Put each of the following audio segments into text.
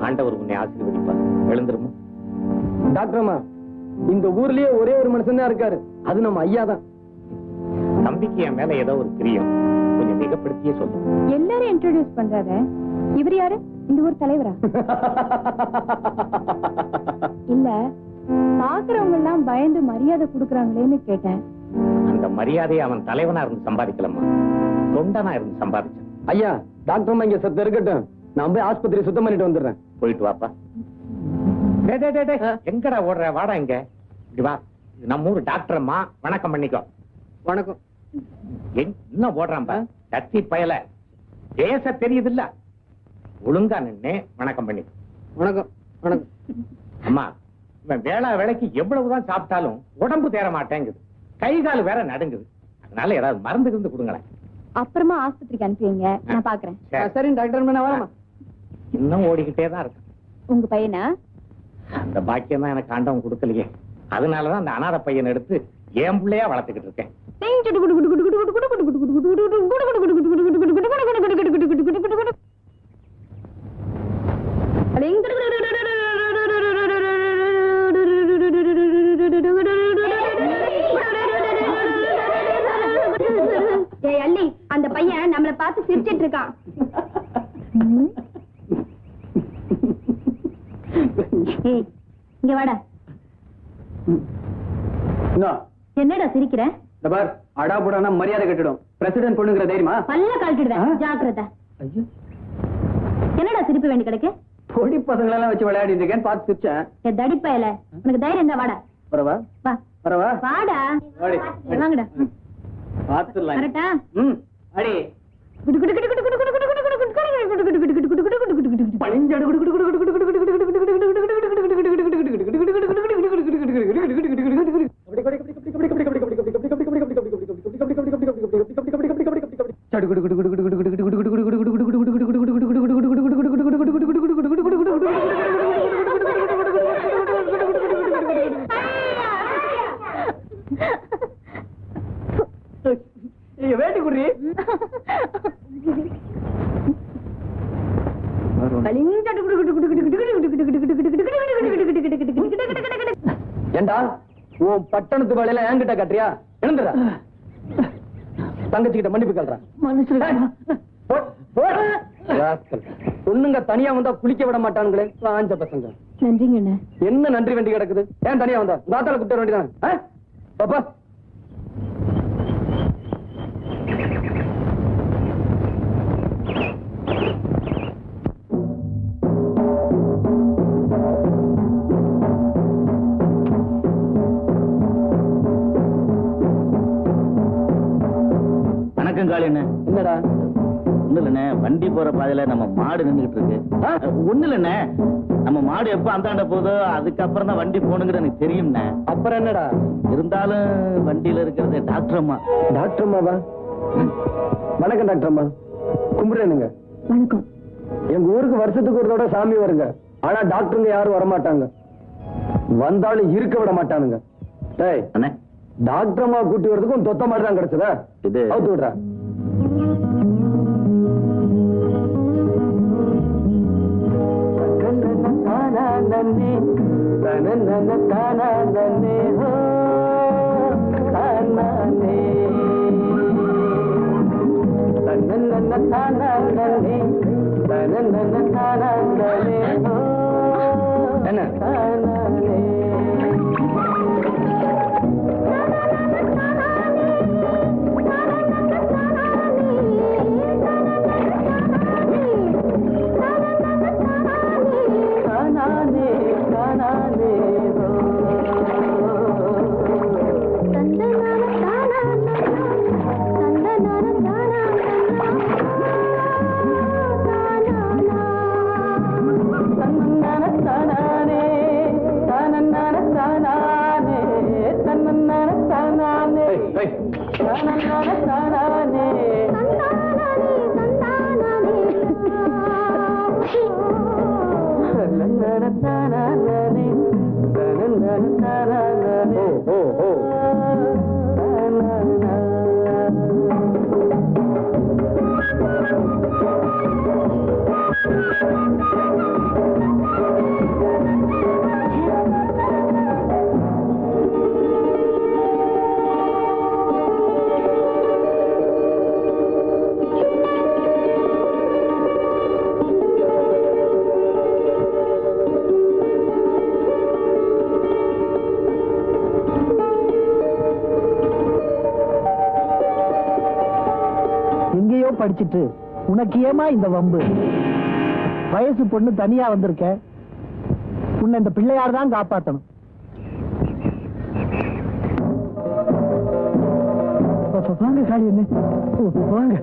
ஆண்டவர் உன்னை ஆசீர்வதிப்பார். எழுந்துருமா. டாக்டர் அம்மா, இந்த ஊர்லயே ஒரே ஒரு மனுஷன் தான் இருக்காரு, அது நம்ம ஐயா தான். தம்பிக்கு என் மேல ஏதோ ஒரு பிரியம், கொஞ்சம் மிகப்படுத்தியே சொல்லு. எல்லாரும் இன்ட்ரோடியூஸ் பண்றாரு. இவர் யாரு? இந்த ஊர் தலைவரா? இல்ல, பாக்குறவங்க எல்லாம் பயந்து மரியாதை கொடுக்கறாங்களேன்னு கேட்டேன். அந்த மரியாதையை அவன் தலைவனா இருந்து சம்பாதிக்கலம்மா, தொண்டனா இருந்து சம்பாதிச்சான். ஐயா, டாக்டர் அம்மா இங்க சத்த இருக்கட்டும், நான் போய் ஆஸ்பத்திரி சுத்தம் பண்ணிட்டு வந்துடுறேன். போயிட்டு வாப்பா. எங்கடா ஓடுற? வாடா இங்க. இப்படி வா. இது நம்ம ஊர் டாக்டர் அம்மா, வணக்கம் பண்ணிக்கோ. வணக்கம். என்ன ஓடுறான்பா கத்தி பயல? பேச தெரியுது இல்ல? ஒழுங்கா நின்னு வணக்கம் பண்ணி. வணக்கம். வணக்கம். அம்மா, இவன் வேளா வேலைக்கு எவ்வளவுதான் சாப்பிட்டாலும் உடம்பு தேர மாட்டேங்குது, கை கால் வேற நடுங்குது. அதனால ஏதாவது மருந்து இருந்து கொடுங்களேன். அப்புறமா ஆஸ்பத்திரிக்கு அனுப்பிங்க, நான் பாக்குறேன். சரி டாக்டர், நான் வரமா. இன்னும் ஓடிக்கிட்டே தான் இருக்கு. உங்க பையனா? அந்த பாக்கியம் தான் எனக்கு ஆண்டவன் கொடுக்கலையே, அதனாலதான் அந்த அனாதை பையன் எடுத்து என் பிள்ளையா வளர்த்துக்கிட்டு இருக்கேன். அள்ளி, அந்த பையன் நம்மளை பார்த்து சிரிச்சிட்டு இருக்கான். இங்க வாடா. என்னடா சிரிக்கிற? அடா போடானா மரியாதை கட்டிடும். பிரசிடென்ட் பொண்ணுங்கிற தைரியமா? பல்ல காட்டிடுவேன், ஜாக்கிரதை. என்னடா சிரிப்பு வேண்டி கிடக்கு? பொடி பசங்களை எல்லாம் வச்சு விளையாடிட்டு இருக்கேன், பார்த்து சிரிச்சேன். தடிப்பயல, உனக்கு தைரியம் இருந்தா வாடா. வரவா? வா. வரவா? வாடா. வாங்கடா. பாத்துடலாம். வரட்டா? அடி. வேட்டி குடி. ஏண்டா உன் பட்டணத்து வேலையில என்கிட்ட கட்டுறியா? எழுந்துடா. தங்கச்சி கிட்ட மன்னிப்பு கேள்றா. பொண்ணுங்க தனியா வந்தா குளிக்க விட மாட்டானுங்களே, ஆஞ்ச பசங்க. நன்றிங்க. என்ன நன்றி வேண்டி கிடக்குது? ஏன் தனியா வந்தா உங்க கூப்பிட வேண்டியதான். பாப்பா என்னடா? ஒண்ணு இல்லண்ணே, வண்டி போற பாதையில நம்ம மாடு நின்றுகிட்டு இருக்கு. ஒண்ணு இல்லண்ணே, நம்ம மாடு எப்ப அந்தாண்ட போதோ அதுக்கப்புறம் தான் வண்டி போகணுங்கிறது எனக்கு தெரியும்ண்ணே. அப்புறம் என்னடா? இருந்தாலும் வண்டியில இருக்கிறது டாக்டர் அம்மா. டாக்டர் அம்மாவா? வணக்கம் டாக்டர் அம்மா. கும்பிடுறேனுங்க. வணக்கம். எங்க ஊருக்கு வருஷத்துக்கு ஒரு தடவை சாமி வருங்க, ஆனா டாக்டருங்க யாரும் வரமாட்டாங்க, வந்தாலும் இருக்க விட மாட்டானுங்க. டாக்டர் அம்மா கூட்டி வரதுக்கும் தொத்த மாதிரி தான் கிடைச்சதா? இது அவுத்து விடுறா. என்ன படிச்சிட்டு உனக்கு ஏமா இந்த வம்பு? வயசு பொண்ணு தனியா வந்திருக்க, உன்னை இந்த பிள்ளையார் தான் காப்பாத்தணும். வாங்க காளி என்ன, வாங்க.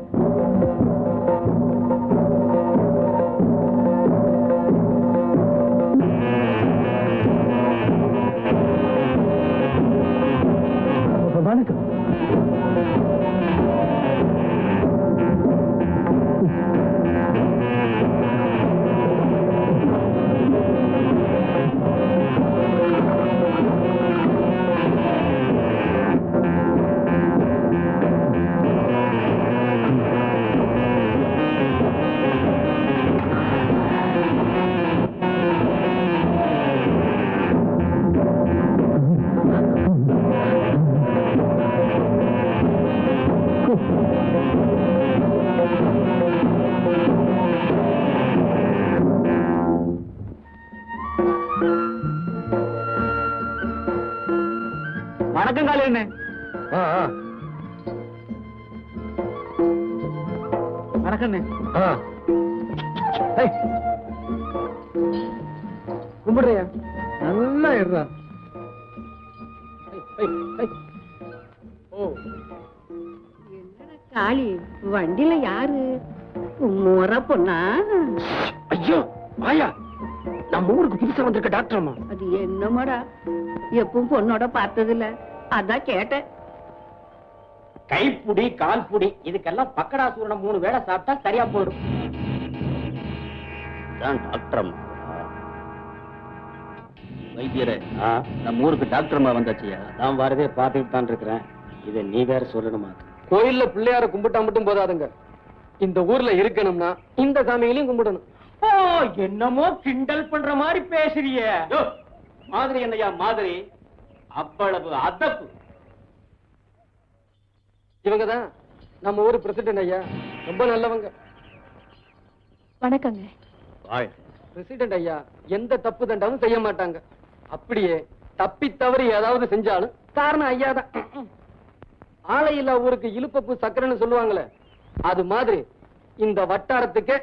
வணக்கம். வணக்கம் காளி என்ன. வணக்கம் கும்பிடுறியா? நல்லா இருறா. காளி வண்டியில யாரு? முறை பொண்ணா? ஐயோ வாயா, நம்ம ஊருக்கு புதுசா வந்திருக்க டாக்டர் அம்மா. அது என்னமாடா, எப்பவும் பொண்ணோட பார்த்ததில்ல, அதான் கேட்டேன். கைப்புடி கால் புடி இதுக்கெல்லாம் பக்கடா சூரணம் 3 வேளை சாப்பிட்டா சரியா போயிடும். டாக்டர் அம்மா வைத்தியரே, நம்ம ஊருக்கு டாக்டர் அம்மா வந்தாச்சியா? நான் வரதே பார்த்துட்டு தான் இருக்கிறேன். இதை நீ வேற சொல்லணுமா? கோயில்ல பிள்ளையார கும்பிட்டா மட்டும் போதாதுங்க, இந்த ஊர்ல இருக்கணும்னா இந்த சாமிகளையும் கும்பிடணும். ஓ, என்னமோ கிண்டல் பண்ற மாதிரி பேசுறிய. மாதிரி என்னையா மாதிரி? அவ்வளவு அதப்பு. இவங்கதான் நம்ம ஊரு பிரசிடென்ட் ஐயா, ரொம்ப நல்லவங்க. வணக்கங்க. பிரசிடென்ட் ஐயா எந்த தப்பு தண்டாவும் செய்ய மாட்டாங்க. அப்படியே தப்பி தவறி ஏதாவது செஞ்சாலும் காரணம் ஐயா தான். ஆலையில்லா ஊருக்கு இழுப்பப்பு சக்கரைன்னு சொல்லுவாங்களே, அது மாதிரி இந்த வட்டாரத்துக்கு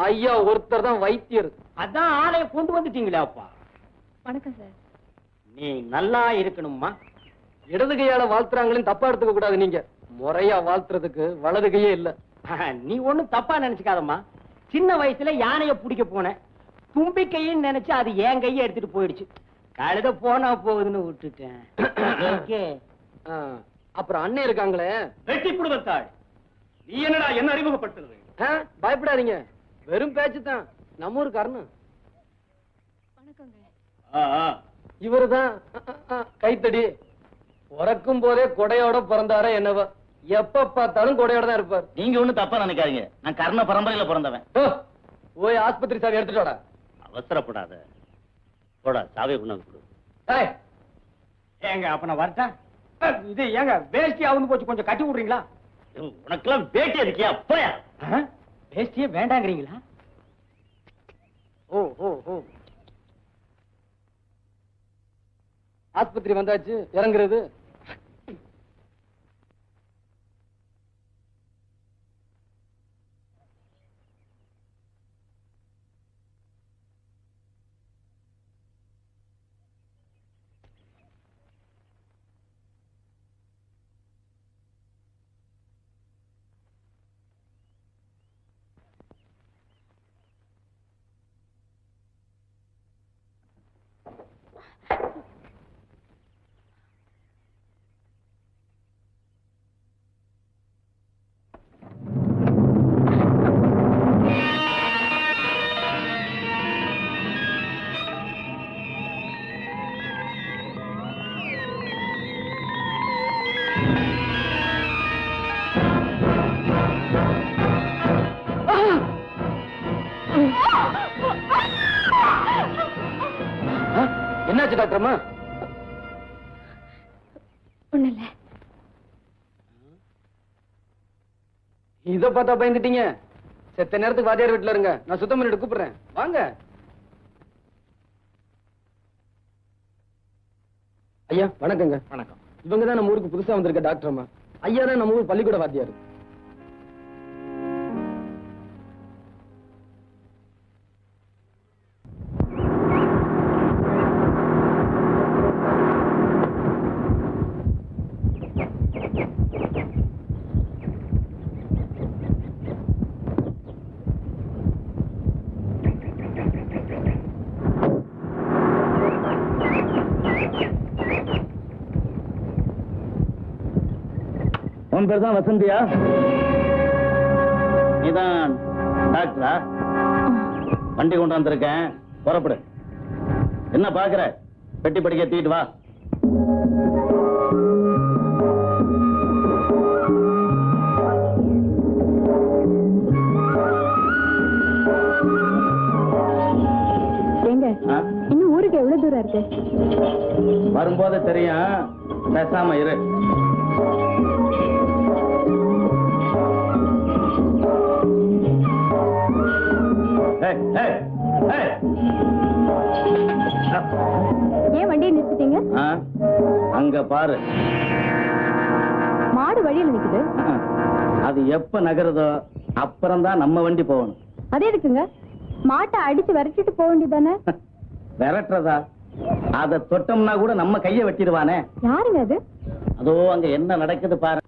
ஐயா ஒருத்தர் தான் வைத்தியர். அதான் ஆளைய கொண்டு வந்துட்டீங்களே அப்பா. வணக்கம் சார். நீ நல்லா இருக்கணும்மா. இடது கையால வாழ்த்துறாங்கன்னு தப்பா எடுத்துக்க கூடாது. நீங்க முறையா வாழ்த்துறதுக்கு வலது கையே இல்ல. நீ ஒண்ணும் தப்பா நினைச்சுக்காதம்மா. சின்ன வயசுல யானைய பிடிக்க போனேன், தும்பிக்கையும் நினைச்சு அது என் கையை எடுத்துட்டு போயிடுச்சு. கழுத போனா போகுதுன்னு விட்டுட்டேன். அப்புறம் அண்ணன் இருக்காங்களே, வெட்டி புடுவத்தாள். நீ என்னடா என்ன அறிமுகப்படுத்துறது? பயப்படாதீங்க, வெறும் பேச்சு தான். நம்ம ஊருக்கு அருண். வணக்கங்க. இவருதான் கைத்தடி. பிறக்கும் போதே கொடையோட பிறந்தாரா என்னவா, எப்ப பார்த்தாலும் கொடையோட தான் இருப்பார். நீங்க ஒண்ணு தப்பா நினைக்காதீங்க, நான் கர்ண பரம்பரையில பிறந்தவன். போய் ஆஸ்பத்திரி சாவி எடுத்துட்டோட. அவசரப்படாத, போடா சாவி கொண்டு. ஏங்க அப்ப நான் வரட்டா? இது ஏங்க வேஷ்டி அவுந்து போச்சு, கொஞ்சம் கட்டி விடுறீங்களா? உனக்கெல்லாம் வேட்டி இருக்கியா? போயா. வேஷ்டியே வேண்டாங்கிறீங்களா? ஓ ஓ ஓ, ஆஸ்பத்திரி வந்தாச்சு, இறங்குறது. என்னாச்சு டாக்டர் அம்மா? ஒண்ணு இல்ல. இத பார்த்தா பயந்துட்டீங்க. செத்த நேரத்துக்கு வாத்தியார் வீட்டுல இருங்க, நான் சுத்தம் பண்ணிட்டு கூப்பிடுறேன். வாங்க ஐயா. வணக்கங்க. வணக்கம். இவங்க தான் நம்ம ஊருக்கு புதுசா வந்திருக்க டாக்டர் அம்மா. ஐயா தான் நம்ம ஊர் பள்ளிக்கூட வாத்தியார். உன் பேர் தான் வசந்தியா? நீதான் டாக்டரா? வண்டி கொண்டு வந்திருக்கேன், புறப்படு. என்ன பாக்குற? பெட்டி படிக்க தூக்கிட்டு வா. எங்க ஆ? இன்னும் ஊருக்கு எவ்வளவு தூரம் இருக்கு? வரும்போது தெரியும், பேசாம இரு. ஏய், ஏய், ஏய். ஏன் வண்டியை நிறுத்திட்டீங்க? ஆ, அங்க பாரு. மாடு வழியில நிக்குது. அது எப்ப நகருதோ அப்புறம்தான் நம்ம வண்டி போகணும். அதே இருக்குங்க, மாட்டை அடிச்சு விரட்டிட்டு போக வேண்டியதானே? விரட்டுறதா? அத தொட்டோம்னா கூட நம்ம கைய வெட்டிடுவானே. யாருங்க அது? அதோ அங்க என்ன நடக்குது பாரு.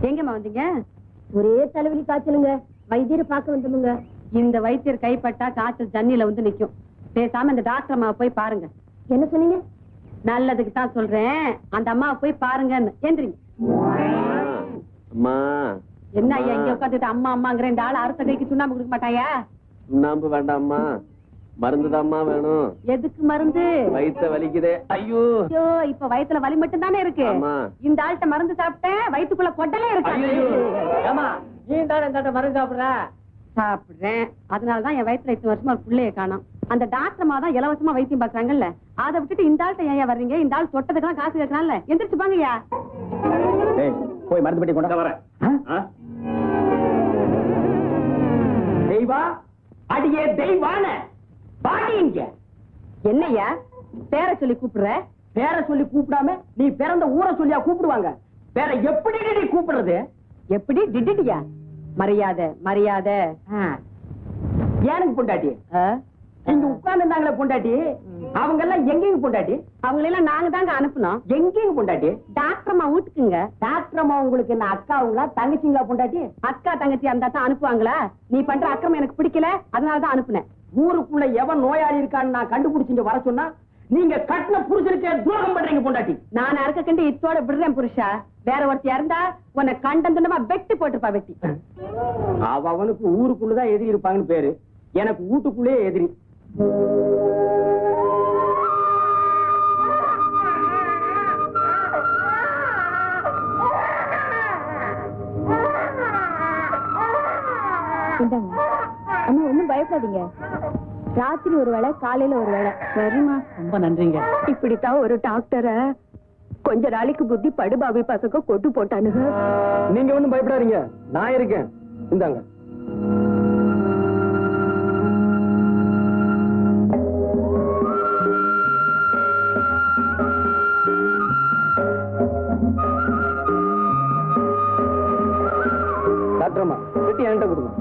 எங்கம்மா வந்தீங்க? ஒரே தலைவலி காய்ச்சலுங்க, வைத்தியரை பார்க்க வந்தோமுங்க. இந்த வைத்தியர் கைப்பட்டா காய்ச்சல் தண்ணியில வந்து நிக்கும். பேசாம இந்த டாக்டர் அம்மாவை போய் பாருங்க. என்ன சொன்னீங்க? நல்லதுக்கு தான் சொல்றேன், அந்த அம்மாவை போய் பாருங்கன்னு. எந்திரிங்க. அம்மா, என்ன ஐயா இங்க உட்காந்துட்டு அம்மா அம்மாங்கிற இந்த ஆள் அறுத்த கைக்கு சுண்ணாம்பு கொடுக்க மாட்டாயா? சுண்ணாம்பு வேண்டாம்மா, மருந்துதாம்மா வேணும். எதுக்கு மருந்து? வயித்த வலிக்குதே. ஐயோ, ஐயோ, இப்ப வயித்துல வலி மட்டும் தானே இருக்கு. ஆமா. இந்த ஆள்கிட்ட மருந்து சாப்பிட்டேன், வயித்துக்குள்ள கொட்டலே இருக்கு. ஏமா நீ தானே இந்த மருந்து சாப்பிடுற? சாப்பிடுறேன், அதனாலதான் என் வயித்துல 8 வருஷமா ஒரு பிள்ளைய காணோம். அந்த டாக்டர் அம்மா தான் இலவசமா வைத்தியம் பாக்குறாங்கல்ல, அதை விட்டுட்டு இந்த ஆள்கிட்ட ஏன் வர்றீங்க? இந்த ஆள் தொட்டதுக்கெல்லாம் காசு கேட்கறான்ல, எந்திரிச்சு பாங்கய்யா. ஏய், போய் மருந்து பெட்டி கொண்டு வரேன். தெய்வா, அடியே தெய்வான பாடிங்க. என்னய்யா பேரை சொல்லி கூப்பிடுற? பேரை சொல்லி கூப்பிடாம நீ பிறந்த ஊரை சொல்லியா கூப்பிடுவாங்க? வேற எப்படி நீ கூப்பிடுறது? எப்படி டிடியா? மரியாதை மரியாதை. ஏனுக்கு பொண்டாட்டி? இங்க உட்கார்ந்து இருந்தாங்களே பொண்டாட்டி, அவங்க எல்லாம் எங்கேயும் பொண்டாட்டி? அவங்களெல்லாம் நாங்க தாங்க அனுப்புனோம். எங்கேயும் பொண்டாட்டி? டாக்டர் அம்மா வீட்டுக்குங்க. டாக்டர் அம்மா உங்களுக்கு என்ன அக்காவுங்களா தங்கச்சிங்களா பொண்டாட்டி? அக்கா தங்கச்சி அந்த தான் அனுப்புவாங்களா? நீ பண்ற அக்கிரமம் எனக்கு பிடிக்கல, அதனாலதான் அனுப்புனேன். ஊருக்குள்ள எவன் நோயாளி இருக்கான்னு நான் கண்டுபிடிச்சிங்க வர சொன்னா நீங்க கட்டின புருஷனுக்கே துரோகம் பண்றீங்க பொண்டாட்டி. நான் அறுக்க கண்டு இத்தோட விடுறேன் புருஷா. வேற ஒருத்தி இருந்தா உன்னை கண்டந்துண்டமா வெட்டி போட்டுப்பா, வெட்டி. அவனுக்கு ஊருக்குள்ளதான் எதிரி இருப்பாங்கன்னு பேரு, எனக்கு வீட்டுக்குள்ளேயே எதிரி. அம்மா ஒண்ணும் பயப்படாதீங்க, ராத்திரி ஒரு வேளை காலையில ஒரு வேளை. சரிம்மா, ரொம்ப நன்றிங்க. இப்படித்தான் ஒரு டாக்டரை கொஞ்ச நாளைக்கு புத்தி படுபாவி பசங்க கொட்டு போட்டானுங்க. நீங்க ஒண்ணும் பயப்படாதீங்க, நான் இருக்கேன். இந்தாங்க. டாக்டர் அம்மா, பெட்டி என்கிட்ட கொடுங்க.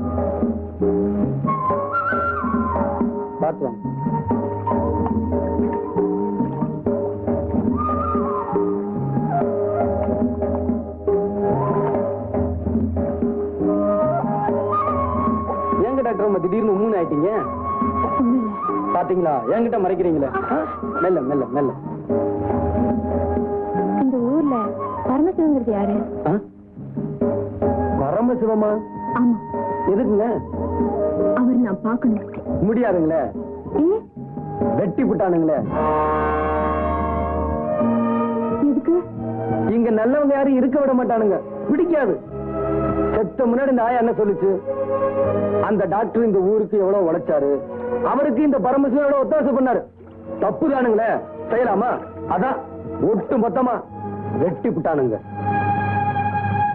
பார்த்து வாங்க. ஏங்க டாக்டர் அம்மா திடீர்னு மூணு ஆயிட்டீங்க? பாத்தீங்களா, என்கிட்ட மறைக்கிறீங்களே. மெல்ல மெல்ல மெல்ல. இந்த ஊர்ல பரமசிவங்கிறது யாரு? பரமசிவமா? ஆமா, எதுக்குங்க? அவர் நான் பார்க்கணும். முடியாதுங்களே, ஏன்? வெட்டி விட்டானுங்களே. எதுக்கு? இங்க நல்லவங்க யாரும் இருக்க விட மாட்டானுங்க, பிடிக்காது. செத்த முன்னாடி இந்த ஆயா என்ன சொல்லுச்சு? அந்த டாக்டர் இந்த ஊருக்கு எவ்வளவு உழைச்சாரு, அவருக்கு இந்த பரமசிவன் எவ்வளவு ஒத்தாசை பண்ணாரு. தப்பு தானுங்களே, செய்யலாமா? அதான் ஒட்டு மொத்தமா வெட்டி விட்டானுங்க.